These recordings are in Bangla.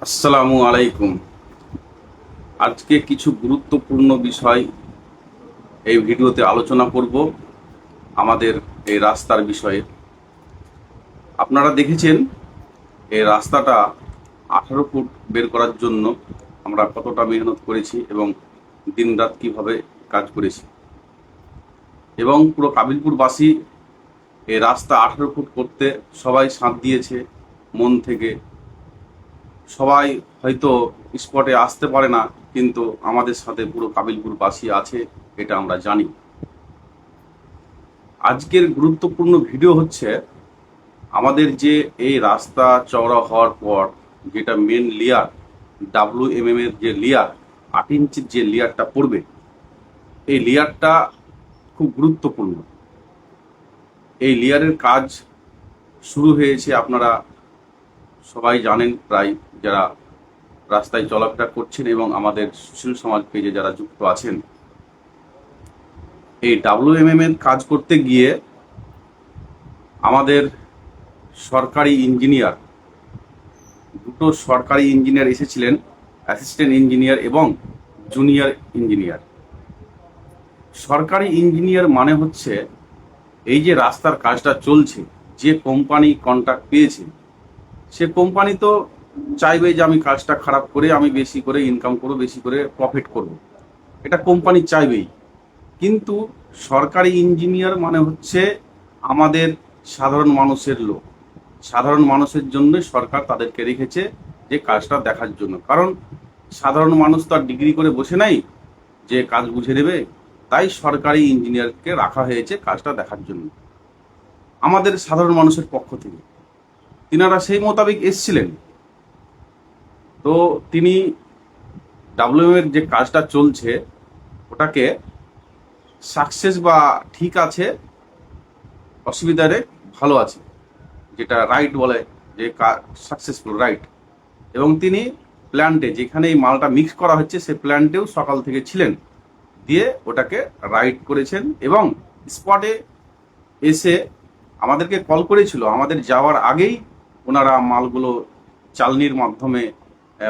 আসসালামু আলাইকুম। আজকে কিছু গুরুত্বপূর্ণ বিষয় এই ভিডিওতে আলোচনা করব। আমাদের এই রাস্তার বিষয়ে আপনারা দেখেছেন এই রাস্তাটা 18 ফুট বের করার জন্য আমরা কতটা মেহনত করেছি এবং দিনরাত কিভাবে কাজ করেছি, এবং পুরো কাবিলপুরবাসী এই রাস্তা 18 ফুট করতে সবাই সাথ দিয়েছে মন থেকে। সবাই হয়তো স্পটে আসতে পারে না, কিন্তু আমাদের সাথে পুরো কাবিলপুরবাসী আছে, এটা আমরা জানি। আজকের গুরুত্বপূর্ণ ভিডিও হচ্ছে আমাদের যে এই রাস্তা চওড়া হওয়ার পর যেটা মেন লেয়ার WMM এর যে লেয়ার 8 ইঞ্চির যে লেয়ারটা পড়বে, এই লেয়ারটা খুব গুরুত্বপূর্ণ। এই লেয়ারের কাজ শুরু হয়েছে, আপনারা সবাই জানেন প্রায়, যারা রাস্তায় চলাফেরা করছেন এবং আমাদের সুশীল সমাজ পেজে যারা যুক্ত আছেন। এই WMM এর কাজ করতে গিয়ে আমাদের সরকারি ইঞ্জিনিয়ার, দুটো সরকারি ইঞ্জিনিয়ার এসেছিলেন, অ্যাসিস্ট্যান্ট ইঞ্জিনিয়ার এবং জুনিয়র ইঞ্জিনিয়ার। সরকারি ইঞ্জিনিয়ার মানে হচ্ছে এই যে রাস্তার কাজটা চলছে, যে কোম্পানি কন্ট্রাক্ট পেয়েছে সে কোম্পানি তো চাইবে যে আমি কাজটা খারাপ করে আমি বেশি করে ইনকাম করবো, বেশি করে প্রফিট করব, এটা কোম্পানি চাইবেই। কিন্তু সরকারি ইঞ্জিনিয়ার মানে হচ্ছে আমাদের সাধারণ মানুষের লোক। সাধারণ মানুষের জন্য সরকার তাদেরকে রেখেছে যে কাজটা দেখার জন্য, কারণ সাধারণ মানুষ তো আর ডিগ্রি করে বসে নাই যে কাজ বুঝে দেবে। তাই সরকারি ইঞ্জিনিয়ারকে রাখা হয়েছে কাজটা দেখার জন্য আমাদের সাধারণ মানুষের পক্ষ থেকে। তিনারা সেই মোতাবেক এসছিলেন। তো তিনি WM এর যে কাজটা চলছে ওটাকে সাকসেস বা ঠিক আছে, অসুবিধা নেই, ভালো আছে, যেটা রাইট বলে যে সাকসেসফুল রাইট। এবং তিনি প্ল্যান্টে যেখানে এই মালটা মিক্স করা হচ্ছে সে প্ল্যান্টেও সকাল থেকে ছিলেন, দিয়ে ওটাকে রাইট করেছেন এবং স্পটে এসে আমাদেরকে কল করেছিল। আমাদের যাওয়ার আগেই ওনারা মালগুলো চালনির মাধ্যমে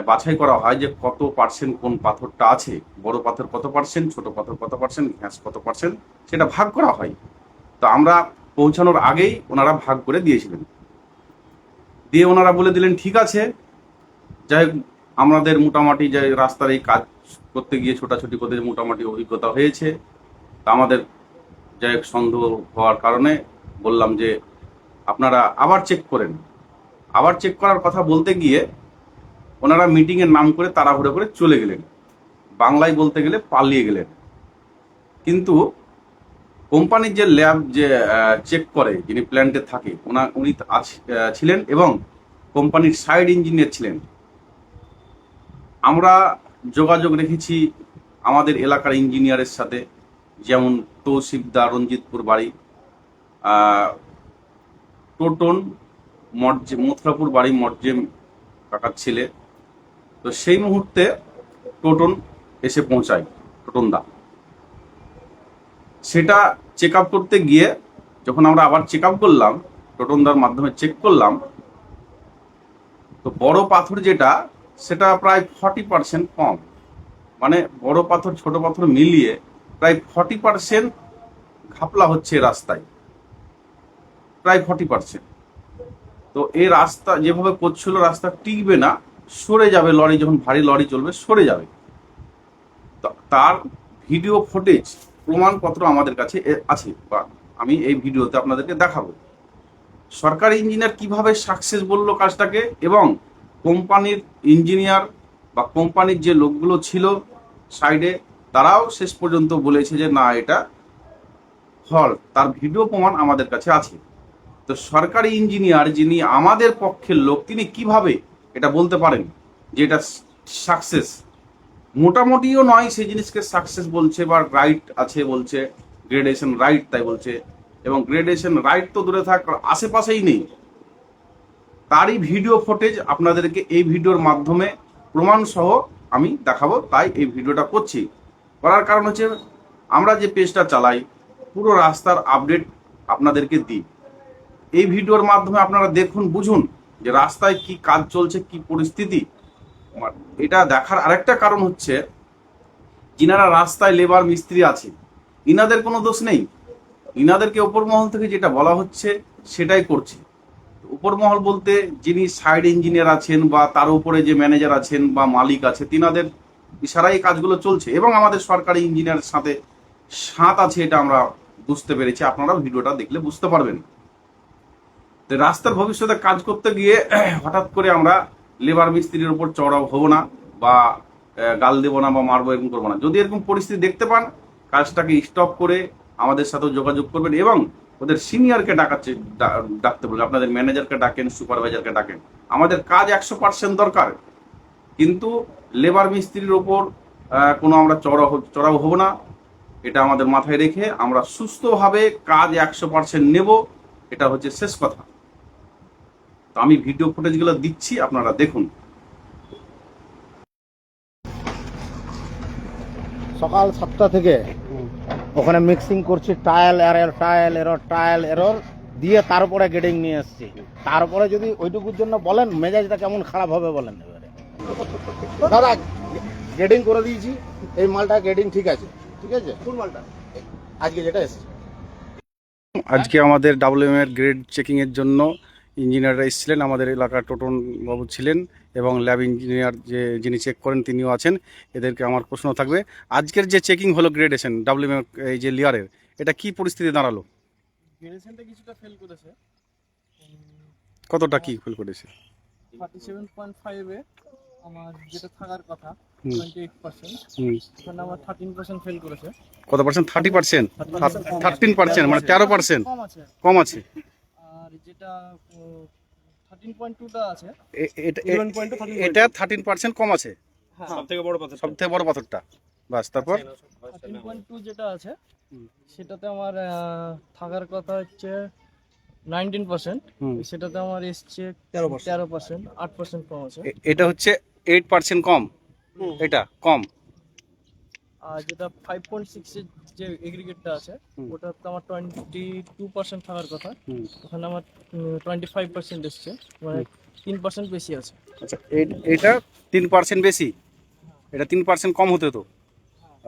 বাছাই করা হয় যে কত পার্সেন্ট কোন পাথরটা আছে, বড় পাথর কত পার্সেন্ট, ছোট পাথর কত পার্সেন্ট, ঘ্যাস কত পার্সেন্ট, সেটা ভাগ করা হয়। তো আমরা পৌঁছানোর আগেই ওনারা ভাগ করে দিয়েছিলেন, দিয়ে ওনারা বলে দিলেন ঠিক আছে। যাই হোক, আমাদের মোটামুটি যে রাস্তার এই কাজ করতে গিয়ে ছোটাছুটি করতে মোটামুটি অভিজ্ঞতা হয়েছে। তা আমাদের যাই হোক সন্দেহ হওয়ার কারণে বললাম যে আপনারা আবার চেক করেন। আবার চেক করার কথা বলতে গিয়ে ওনারা মিটিংয়ের নাম করে তাড়াহুড়ো করে চলে গেলেন, বাংলায় বলতে গেলে পালিয়ে গেলেন। কিন্তু কোম্পানির যে ল্যাব যে চেক করে, যিনি প্ল্যান্টে থাকে, উনি ছিলেন এবং কোম্পানির সাইড ইঞ্জিনিয়ার ছিলেন। আমরা যোগাযোগ রেখেছি আমাদের এলাকার ইঞ্জিনিয়ারের সাথে, যেমন তৌসিফদার, রঞ্জিতপুর বাড়ি, টোটন মথুরাপুর বাড়ি, মর্জেম কাকার ছেলে। তো সেই মুহূর্তে টোটন এসে পৌঁছায়, টোটনদা। সেটা চেক আপ করতে গিয়ে যখন আমরা আবার চেক আপ করলাম, টোটনদার মাধ্যমে চেক করলাম, তো বড় পাথর যেটা সেটা প্রায় 40% কম। মানে বড় পাথর ছোট পাথর মিলিয়ে প্রায় 40% ঘাপলা হচ্ছে রাস্তায়, প্রায় 40%। তো এই রাস্তা যেভাবে করছিল রাস্তা টিকবে না, সরে যাবে, লরি যখন ভারী লরি চলবে সরে যাবে। তার ভিডিও ফুটেজ প্রমাণপত্র আমাদের কাছে আছে, বা আমি এই ভিডিওতে আপনাদেরকে দেখাবো সরকারি ইঞ্জিনিয়ার কিভাবে সাকসেস বললো কাজটাকে, এবং কোম্পানির ইঞ্জিনিয়ার বা কোম্পানির যে লোকগুলো ছিল সাইডে তারাও শেষ পর্যন্ত বলেছে যে না এটা ফল। তার ভিডিও প্রমাণ আমাদের কাছে আছে। তো সরকারি ইঞ্জিনিয়ার যিনি আমাদের পক্ষের লোক, তিনি কিভাবে এটা বলতে পারেন যে এটা সাকসেস? মোটামুটিও নয় সেই জিনিসকে সাকসেস বলছে, বা রাইট আছে বলছে, গ্রেডেশন রাইট তাই বলছে। এবং গ্রেডেশন রাইট তো দূরে থাক, আশেপাশেই নেই। তারই ভিডিও ফুটেজ আপনাদেরকে এই ভিডিওর মাধ্যমে প্রমাণ সহ আমি দেখাবো, তাই এই ভিডিওটা করছি। করার কারণ হচ্ছে আমরা যে পেজটা চালাই পুরো রাস্তার আপডেট আপনাদেরকে দিই। এই ভিডিওর মাধ্যমে আপনারা দেখুন, বুঝুন যে রাস্তায় কি কাজ চলছে, কি পরিস্থিতি, এটা দেখার আরেকটা কারণ হচ্ছে, যিনারা রাস্তায় লেবার মিস্ত্রি আছে ইনাদের কোনো দোষ নেই, ইনাদেরকে উপর মহল থেকে যেটা বলা হচ্ছে সেটাই করছে। উপর মহল বলতে যিনি সাইড ইঞ্জিনিয়ার আছেন বা তার উপরে যে ম্যানেজার আছেন বা মালিক আছে, তিনাদের ইশারায় কাজগুলো চলছে এবং আমাদের সরকারি ইঞ্জিনিয়ারের সাথে সাথ আছে, এটা আমরা বুঝতে পেরেছি। আপনারাও ভিডিওটা দেখলে বুঝতে পারবেন। তো রাস্তার ভবিষ্যতে কাজ করতে গিয়ে হঠাৎ করে আমরা লেবার মিস্ত্রির উপর চড়াও হব না বা গাল দেবো না বা মারবো, এরকম করবো না। যদি এরকম পরিস্থিতি দেখতে পান, কাজটাকে স্টপ করে আমাদের সাথেও যোগাযোগ করবেন এবং ওদের সিনিয়রকে ডাকতে বলবেন। আপনাদের ম্যানেজারকে ডাকেন, সুপারভাইজারকে ডাকেন। আমাদের কাজ 100% দরকার, কিন্তু লেবার মিস্ত্রির ওপর কোনো আমরা চড়াও হব না। এটা আমাদের মাথায় রেখে আমরা সুস্থভাবে কাজ 100% নেব, এটা হচ্ছে শেষ কথা। তো আমি ভিডিও ফুটেজগুলো দিচ্ছি, আপনারা দেখুন। সকাল 7টা থেকে ওখানে মিক্সিং করছি, টায়াল এরর দিয়ে তারপরে গ্রেডিং নিয়ে এসছি। তারপরে যদি ওইটুকুর জন্য বলেন মেজাজটা কেমন খারাপ হবে বলেন। এবারে দাদা গ্রেডিং করে দিয়েছি, এই মালটা গ্রেডিং ঠিক আছে, ঠিক আছে। কোন মালটা আজকে যেটা এসছে? আজকে আমাদের WM এর গ্রেড চেকিং এর জন্য ইঞ্জিনিয়াররা এসেছিলেন, আমাদের এলাকার টোটন বাবু ছিলেন এবং ল্যাব ইঞ্জিনিয়ার যিনি চেক করেন তিনিও আছেন। এদেরকে আমার প্রশ্ন থাকবে, আজকের যে চেকিং হলো গ্রেডেশন WM এই যে লেয়ারের, এটা কি পরিস্থিতি দাঁড়ালো? গ্রেডেশনটা কিছুটা ফেল করেছে। কতটা কি ফেল করেছে? 47.5 এ আমার যেটা থাকার কথা 28%, এখানে আমার 13% ফেল করেছে। কত পার্সেন্ট? 30%? 13% মানে 13% কম আছে। কম আছে। আর যেটা 13.2টা আছে, এটা 13% কম আছে। সবথেকে বড় পাথরটা। বাস, তারপর 13.2 যেটা আছে সেটাতে আমার থাকার কথা হচ্ছে 19%, সেটাতে আমার এসছে 13%, 8% কম আছে। এটা হচ্ছে 8% কম, এটা কম। আর যেটা 5.6 এর যে এগ্রিগেটটা আছে ওটাতে আমার 22% থাকার কথা, ওখানে আমার 25% এসছে, মানে 3% বেশি আছে। আচ্ছা, এটা 3% বেশি, এটা 3% কম হতে তো।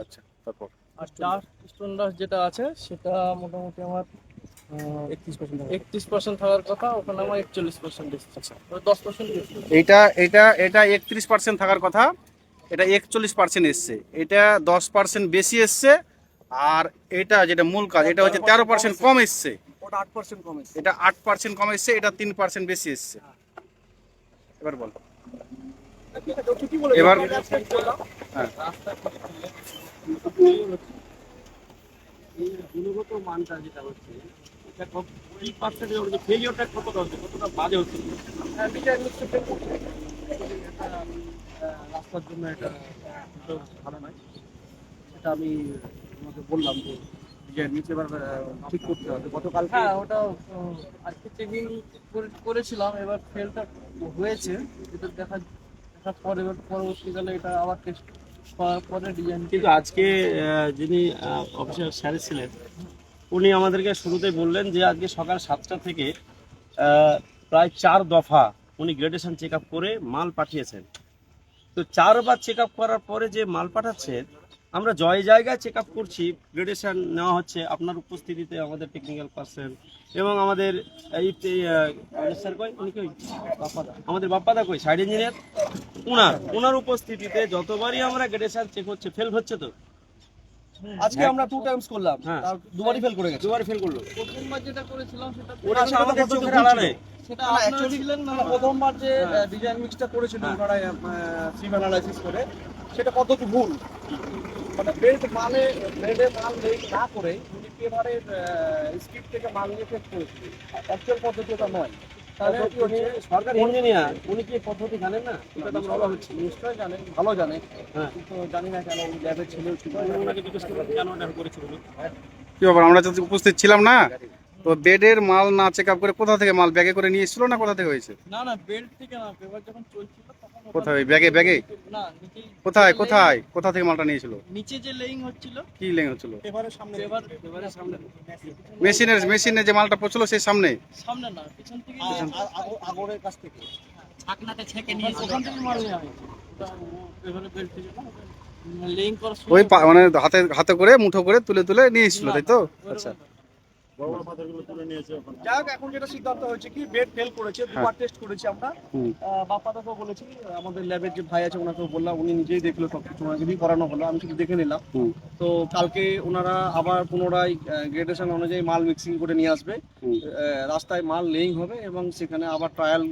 আচ্ছা, তারপর আর ডাস্ট স্টোনডাস্ট যেটা আছে সেটা মোটামুটি আমার 31% থাকার কথা, ওখানে আমার 41% এসছে। আচ্ছা, 10% বেশি। এটা 31% থাকার কথা, এটা 41% এসছে। এটা 10% বেশি এসছে। আর এটা যেটা মূল কাজ, এটা হচ্ছে 13% কম এসছে। ওটা 8% কম এসছে। এটা 8% কম এসছে, এটা 3% বেশি এসছে। এবার বল। এবার হ্যাঁ, এই গুণগত মানটা যেটা হচ্ছে এটা কি পার্সেন্টেজ হচ্ছে, ফেলিওরটা কতটা হচ্ছে, কতটা বাজে হচ্ছে। এটা নিশ্চয়ই ফেল করছে। এটা রাস্তার জন্য এটা ভালো নয়, সেটা আমি তোমাকে বললাম যে ডিজাইন নিচে এবার ঠিক করতে হবে। গতকাল হ্যাঁ ওটা আজকে চেকিং করেছিলাম, এবার ফেলটা হয়েছে, এটা দেখার পর এবার পরবর্তীকালে এটা আবার টেস্ট করার পরে ডিজাইন। কিন্তু আজকে যিনি অফিসার স্যার ছিলেন উনি আমাদেরকে শুরুতেই বললেন যে আজকে সকাল 7টা থেকে প্রায় 4 দফা উনি গ্রেডেশন চেক আপ করে মাল পাঠিয়েছেন। তো 4 বার চেক আপ করার পরে যে মাল পাঠাচ্ছেন, আমরা জায়গায় চেক আপ করছি, গ্রেডেশন নেওয়া হচ্ছে আপনার উপস্থিতিতে, আমাদের টেকনিক্যাল পার্সন এবং আমাদের এই স্যার কই উনি কই আমাদের বাপ্পাদা কই সাইড ইঞ্জিনিয়ার, ওনার উপস্থিতিতে যতবারই আমরা গ্রেডেশন চেক হচ্ছে ফেল হচ্ছে। তো আজকে আমরা 2 টাইমস করলাম, হ্যাঁ, আর দুবারই ফেল করে গেছে। দুবারই ফেল করলো। প্রথমবার যেটা করেছিলাম সেটা ওটা আমাদের চোখের আড়ালে, সেটা অ্যাকচুয়ালি ছিলেন না। প্রথমবার যে ডিজাইন মিক্সটা করেছিল ওনারা সিম অ্যানালাইসিস করে, সেটা পদ্ধতি ভুল। মানে বেল্ট মালে ব্লেডে মাল লেগ না করে উনি এবারে স্কিপ থেকে মাল নিয়ে চেক করেছিল। অ্যাকচুয়াল পদ্ধতি ওটা নয়। তাহলে কি হচ্ছে, সরকারি ইঞ্জিনিয়ার উনি কি পদ্ধতি জানেন না? এটা তো আমরা বলা হচ্ছে নিশ্চয়ই জানেন, ভালো জানে, হ্যাঁ, কিন্তু জানি না কেন ল্যাবের ছেলেও ছিল। ওনাকে জিজ্ঞেস করবেন কেন এটা করেছিল। কি ব্যাপার, আমরা তো উপস্থিত ছিলাম না। তো বেডের মাল না চেক আপ করে কোথা থেকে মাল ব্যাগে করে নিয়ে এসেছিল না কোথা থেকে হয়েছে? না বেল্ট থেকে না, পেপার যখন চলছিল তখন কোথায়? ব্যাগে না, নিচেই কোথা থেকে মালটা নিয়েছিল? নিচে যে লেইং হচ্ছিল, কি লেগে হচ্ছিল? পেপারের সামনে, পেপারের সামনে, মেশিনে যে মালটা পড়ছিল সেই সামনে না, পিছন থেকে আগরের কাছ থেকে ছাকনাতে ছেঁকে নিয়ে ওখান থেকে মাল নিয়ে আসে। ওটা এবারে বেল্ট থেকে না লিঙ্ক করা ওই মানে হাতে হাতে করে মুঠো করে তুলে তুলে নিয়ে এসেছিল, তাই তো? আচ্ছা। যাক, এখন যেটা সিদ্ধান্ত হয়েছে কি বেড ফেল করেছে, দুবার টেস্ট করেছি আমরা। হুম। বাপ্পাদাকেও বলেছি, আমাদের ল্যাবের যে ভাই আছে ওনাকেও বললাম, উনি নিজেই দেখলো সবকিছু, ওনাকে দিয়ে করানো হলো, আমি শুধু দেখে নিলাম। হুম। তো কালকে ওনারা আবার পুনরায় গ্রেডেশন অনুযায়ী মাল মিক্সিং করে নিয়ে আসবে, হুম। রাস্তায় মাল লেইং হবে এবং সেখানে আবার ট্রায়াল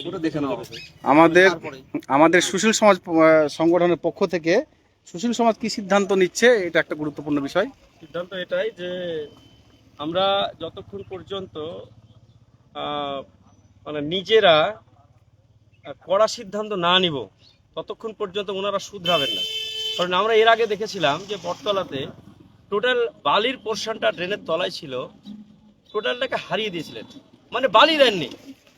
করে দেখে নেওয়া হবে। আমাদের তারপরে আমাদের সুশীল সমাজ সংগঠনের পক্ষ থেকে সুশীল সমাজ কি সিদ্ধান্ত নিচ্ছে, এটা একটা গুরুত্বপূর্ণ বিষয়। সিদ্ধান্ত এটাই যে আমরা যতক্ষণ পর্যন্ত মানে নিজেরা কড়া সিদ্ধান্ত না নিব ততক্ষণ পর্যন্ত ওনারা শুধরাবেন না। কারণ আমরা এর আগে দেখেছিলাম যে বটতলাতে টোটাল বালির পোর্শনটা ড্রেনের তলায় ছিল, টোটালটাকে হারিয়ে দিয়েছিলেন, মানে বালি দেননি,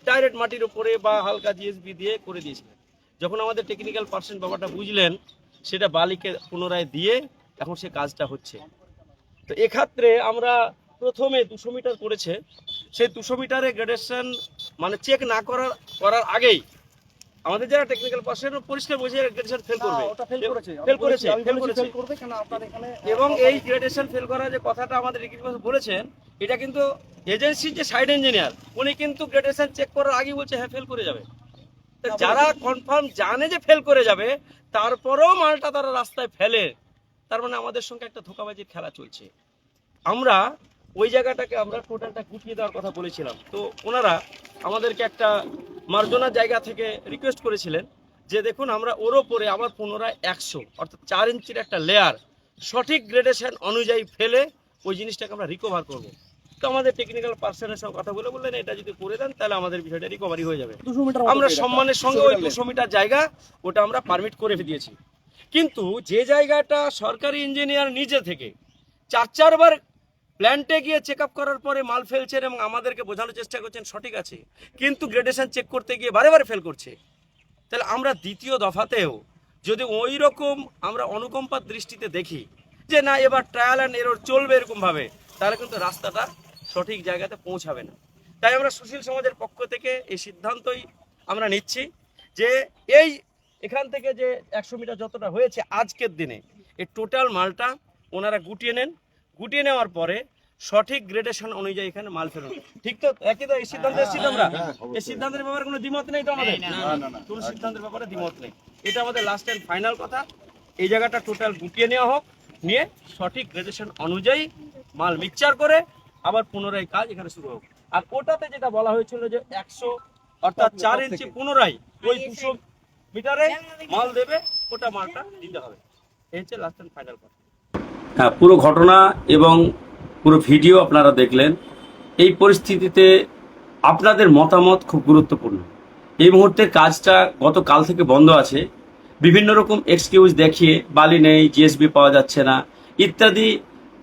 ডাইরেক্ট মাটির উপরে বা হালকা জিএসবি দিয়ে করে দিয়েছিলেন। যখন আমাদের টেকনিক্যাল পার্সন ব্যাপারটা বুঝলেন, সেটা বালিকে পুনরায় দিয়ে এখন সে কাজটা হচ্ছে। তো এক্ষেত্রে আমরা প্রথমে 200 মিটার করেছে, সেই 200 মিটারে গ্রেডেশন মানে চেক না করার আগেই আমাদের যারা টেকনিক্যাল পার্সন পরিষ্কার বুঝে গ্রেডেশন ফেল করবে, ওটা ফেল করেছে, ফেল করেছে, আমি ফেল বলেছি করেছে। ফেল করবে কেন আপনার এখানে। এবং এই গ্রেডেশন ফেল করা যে কথাটা আমাদের রিক্রুটমেন্ট বলেছেন, এটা কিন্তু এজেন্সির যে সাইড ইঞ্জিনিয়ার উনি কিন্তু গ্রেডেশন চেক করার আগেই বলছে হ্যাঁ ফেল করে যাবে। তা যারা কনফার্ম জানে যে ফেল করে যাবে তারপরেও মালটা তারা রাস্তায় ফেলে, তার মানে আমাদের সঙ্গে একটা ধোঁকাবাজির খেলা চলছে। আমরা ওই জায়গাটাকে আমরা টোটালটা গুটিয়ে দেওয়ার কথা বলেছিলাম। তো ওনারা আমাদেরকে একটা মার্জনার জায়গা থেকে রিকোয়েস্ট করেছিলেন যে দেখুন আমরা ওর ওপরে আবার পুনরায় 100 অর্থাৎ 4 ইঞ্চির একটা লেয়ার সঠিক গ্রেডেশন অনুযায়ী ফেলে ওই জিনিসটাকে আমরা রিকভার করব। তো আমাদের টেকনিক্যাল পার্সনের সঙ্গে কথা বলে বললেন এটা যদি করে দেন তাহলে আমাদের বিষয়টা রিকভারি হয়ে যাবে। 200 মিটার আমরা সম্মানের সঙ্গে ওই 200 মিটার জায়গা ওটা আমরা পারমিট করে দিয়েছি। কিন্তু যে জায়গাটা সরকারি ইঞ্জিনিয়ার নিজে থেকে 4 বার প্ল্যান্টে গিয়ে চেক আপ করার পরে মাল ফেলছেন এবং আমাদেরকে বোঝানোর চেষ্টা করছেন সঠিক আছে, কিন্তু গ্রেডেশন চেক করতে গিয়ে বারে বারে ফেল করছে, তাহলে আমরা দ্বিতীয় দফাতেও যদি ওই রকম আমরা অনুকম্পার দৃষ্টিতে দেখি যে না এবার ট্রায়াল অ্যান্ড এরর চলবে এরকমভাবে, তাহলে কিন্তু রাস্তাটা সঠিক জায়গাতে পৌঁছাবে না। তাই আমরা সুশীল সমাজের পক্ষ থেকে এই সিদ্ধান্তই আমরা নিচ্ছি যে এখান থেকে যে 100 মিটার যতটা হয়েছে আজকের দিনে এই টোটাল মালটা ওনারা গুটিয়ে নেন, গুটিয়ে নেওয়ার পরে সঠিক গ্রেডেশন অনুযায়ী এখানে মাল ফেরত। ঠিক তো? একই তো এই সিদ্ধান্তে এসেছি আমরা। এই সিদ্ধান্তের ব্যাপারে কোনো দ্বিমত নেই তো আমাদের? কোনো সিদ্ধান্তের ব্যাপারে দ্বিমত নেই। এটা আমাদের লাস্ট এন্ড ফাইনাল কথা। এই জায়গাটা টোটাল গুটিয়ে নেওয়া হোক, নিয়ে সঠিক গ্রেডেশন অনুযায়ী মাল মিক্সচার করে আবার পুনরায় কাজ এখানে শুরু হোক। আর ওটাতে যেটা বলা হয়েছিল যে 100 অর্থাৎ 4 ইঞ্চি পুনরায় ওই 200 মিটারে মাল দেবে, ওটা মালটা দিতে হবে। এই হচ্ছে লাস্ট এন্ড ফাইনাল কথা। হ্যাঁ, পুরো ঘটনা এবং পুরো ভিডিও আপনারা দেখলেন। এই পরিস্থিতিতে আপনাদের মতামত খুব গুরুত্বপূর্ণ। এই মুহূর্তে কাজটা গতকাল থেকে বন্ধ আছে, বিভিন্ন রকম এক্সকিউজ দেখিয়ে বালি নেই, জিএসবি পাওয়া যাচ্ছে না ইত্যাদি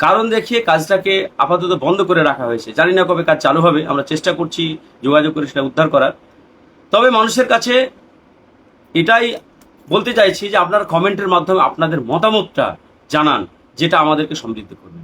কারণ দেখিয়ে কাজটাকে আপাতত বন্ধ করে রাখা হয়েছে। জানি না কবে কাজ চালু হবে, আমরা চেষ্টা করছি যোগাযোগ করে সেটা উদ্ধার করার। তবে মানুষের কাছে এটাই বলতে চাইছি যে আপনারা কমেন্টের মাধ্যমে আপনাদের মতামতটা জানান, যেটা আমাদেরকে সমৃদ্ধ করবে।